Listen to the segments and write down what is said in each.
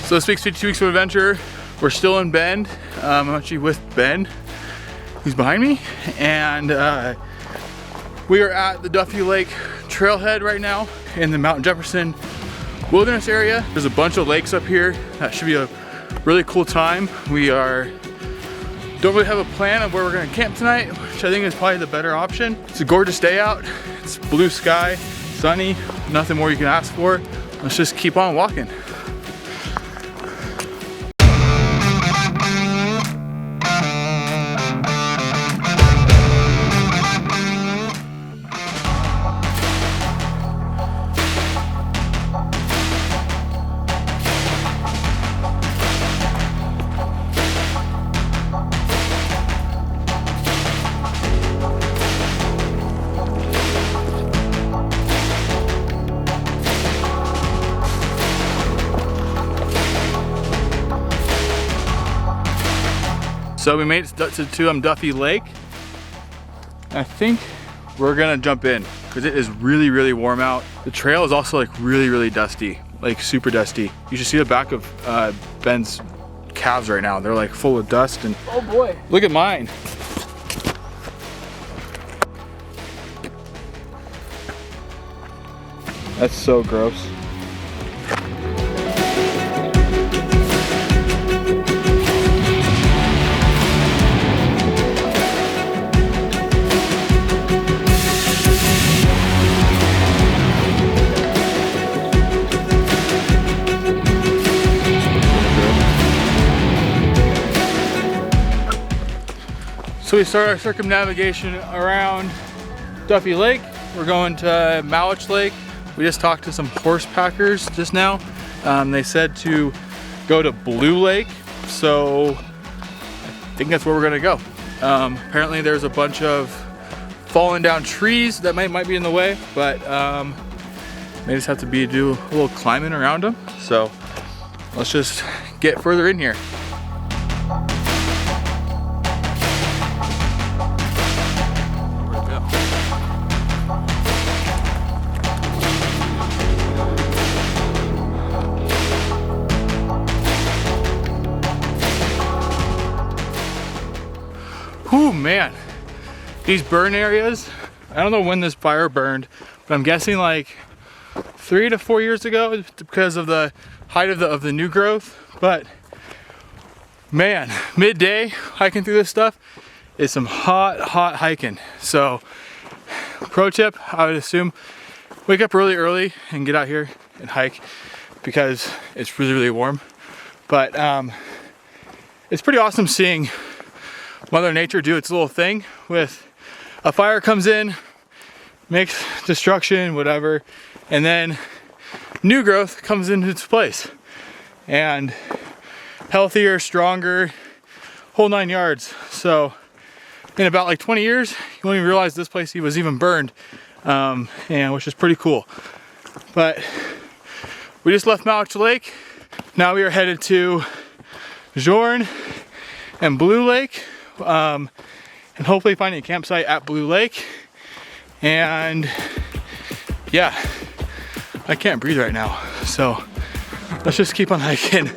So this week's 52 Weeks of Adventure, we're still in Bend. I'm actually with Ben, who's behind me, and we are at the Duffy Lake trailhead right now in the Mount Jefferson wilderness area. There's a bunch of lakes up here. That should be a really cool time. We don't really have a plan of where we're gonna camp tonight, which I think is probably the better option. It's a gorgeous day out. It's blue sky, sunny, nothing more you can ask for. Let's just keep on walking. So we made it to Duffy Lake. I think we're gonna jump in because it is really, really warm out. The trail is also like really, really dusty, like super dusty. You should see the back of Ben's calves right now. They're like full of dust and oh boy, look at mine. That's so gross. So we start our circumnavigation around Duffy Lake. We're going to Mowich Lake. We just talked to some horse packers just now. They said to go to Blue Lake. So I think that's where we're gonna go. Apparently there's a bunch of fallen down trees that might be in the way, but they just have to do a little climbing around them. So let's just get further in here. Whew, man, these burn areas, I don't know when this fire burned, but I'm guessing like 3 to 4 years ago because of the height of the new growth. But man, midday hiking through this stuff is some hot hiking. So pro tip, I would assume wake up really early and get out here and hike because it's really, really warm. But it's pretty awesome seeing Mother Nature do its little thing with a fire comes in, makes destruction, whatever, and then new growth comes into its place. And healthier, stronger, whole 9 yards. So in about like 20 years, you won't even realize this place was even burned, and which is pretty cool. But we just left Mowich Lake. Now we are headed to Jorn and Blue Lake. And hopefully finding a campsite at Blue Lake. And yeah, I can't breathe right now, so let's just keep on hiking.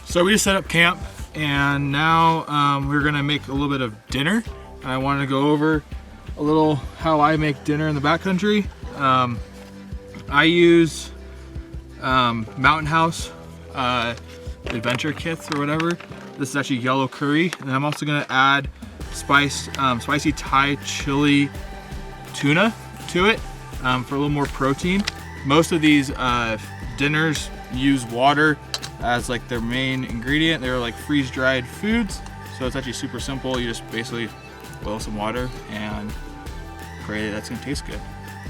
So we just set up camp, and now we're gonna make a little bit of dinner. And I wanted to go over a little how I make dinner in the backcountry. I use Mountain House adventure kits or whatever. This is actually yellow curry, and I'm also gonna add spicy Thai chili tuna to it for a little more protein. most of these dinners use water as like their main ingredient. They're like freeze-dried foods, so it's actually super simple. You just basically boil some water and pray that's gonna taste good.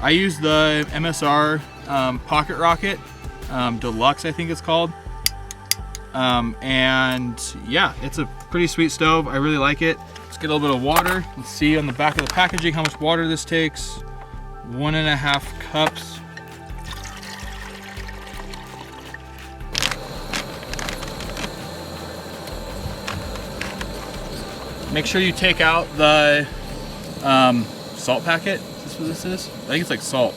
I use the MSR Pocket Rocket Deluxe, I think it's called. And yeah, it's a pretty sweet stove. I really like it. Let's get a little bit of water. Let's see on the back of the packaging how much water this takes. 1.5 cups. Make sure you take out the salt packet. Is this what this is? I think it's like salt.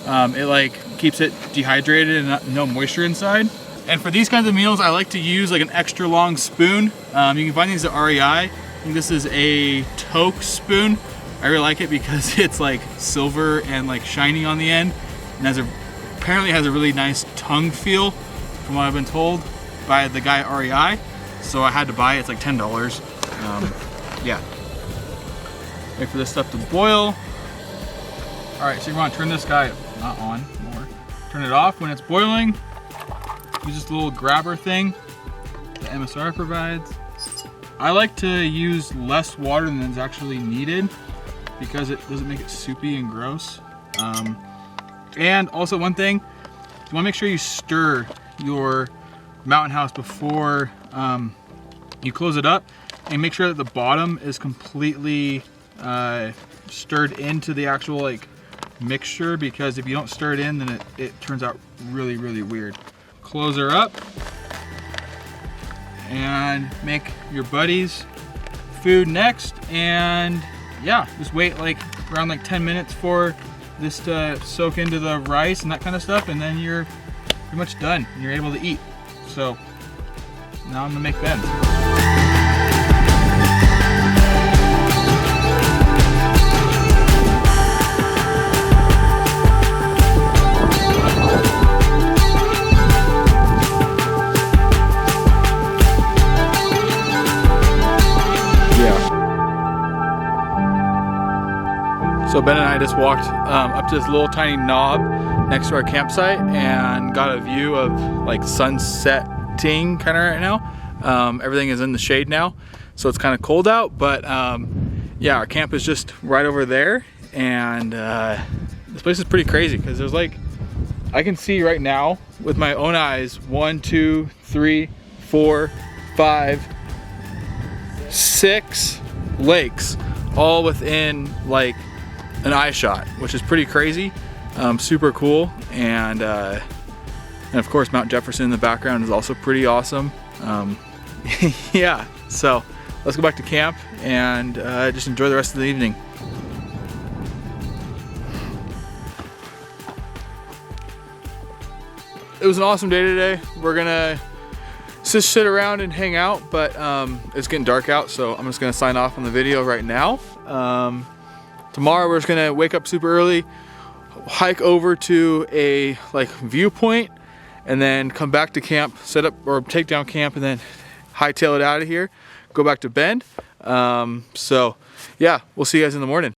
It like keeps it dehydrated and no moisture inside. And for these kinds of meals, I like to use like an extra long spoon. You can find these at REI. I think this is a Toke spoon. I really like it because it's like silver and like shiny on the end, and apparently has a really nice tongue feel, from what I've been told by the guy at REI. So I had to buy it. It's like $10. Yeah. Wait for this stuff to boil. All right, so you want to turn this guy not on more. Turn it off when it's boiling. Use this little grabber thing that MSR provides. I like to use less water than is actually needed because it doesn't make it soupy and gross. And also one thing, you want to make sure you stir your Mountain House before you close it up, and make sure that the bottom is completely stirred into the actual like mixture, because if you don't stir it in, then it turns out really, really weird. Close her up and make your buddy's food next, and yeah, just wait like around like 10 minutes for this to soak into the rice and that kind of stuff, and then you're pretty much done and you're able to eat. So now I'm gonna make Ben's. So Ben and I just walked up to this little tiny knob next to our campsite and got a view of like sunsetting kind of right now. Everything is in the shade now, so it's kind of cold out, but yeah, our camp is just right over there, and this place is pretty crazy because there's like, I can see right now with my own eyes 1, 2, 3, 4, 5, 6 lakes all within like an eye shot, which is pretty crazy. Super cool. And of course Mount Jefferson in the background is also pretty awesome. Yeah, so let's go back to camp and just enjoy the rest of the evening. It was an awesome day today. We're gonna just sit around and hang out, but it's getting dark out, so I'm just gonna sign off on the video right now. Tomorrow we're just gonna wake up super early, hike over to a like viewpoint, and then come back to camp, set up or take down camp, and then hightail it out of here, go back to Bend. So yeah, we'll see you guys in the morning.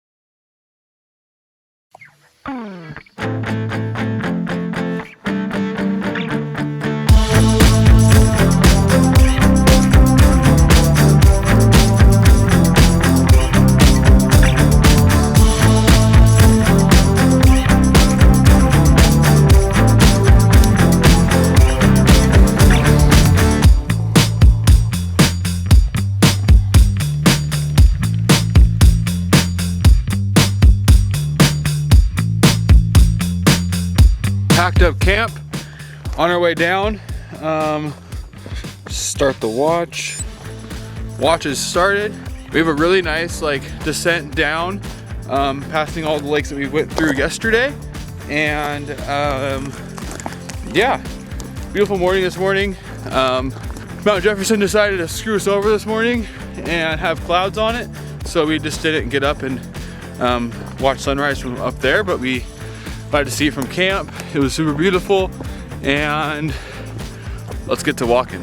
Packed up camp, on our way down. Start the watch. Watch is started. We have a really nice like descent down, passing all the lakes that we went through yesterday. And yeah, beautiful morning this morning. Mount Jefferson decided to screw us over this morning and have clouds on it, so we just didn't get up and watch sunrise from up there, but we got to see it from camp. It was super beautiful, and let's get to walking.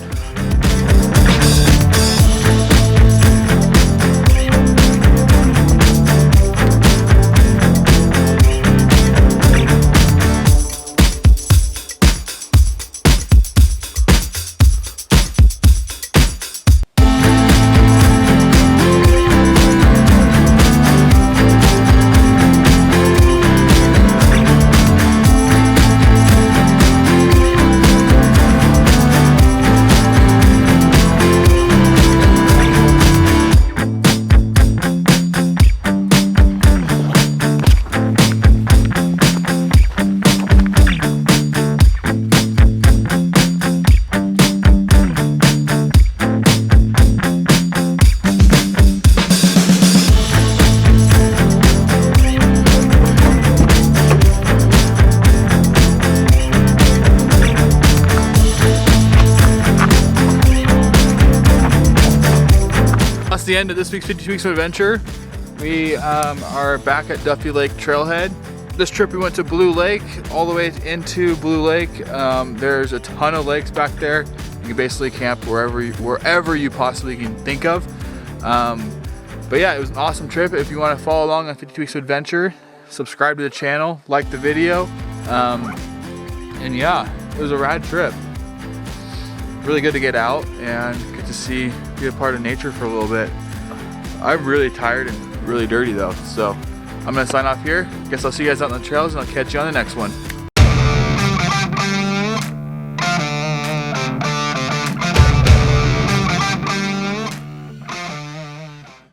the end of this week's 52 Weeks of Adventure. We are back at Duffy Lake Trailhead. This trip we went to Blue Lake, all the way into Blue Lake. There's a ton of lakes back there. You can basically camp wherever you possibly can think of. But yeah, it was an awesome trip. If you want to follow along on 52 Weeks of Adventure, subscribe to the channel, like the video. And yeah, it was a rad trip. Really good to get out and get to be a part of nature for a little bit. I'm really tired and really dirty though, so I'm gonna sign off here. Guess I'll see you guys out on the trails and I'll catch you on the next one.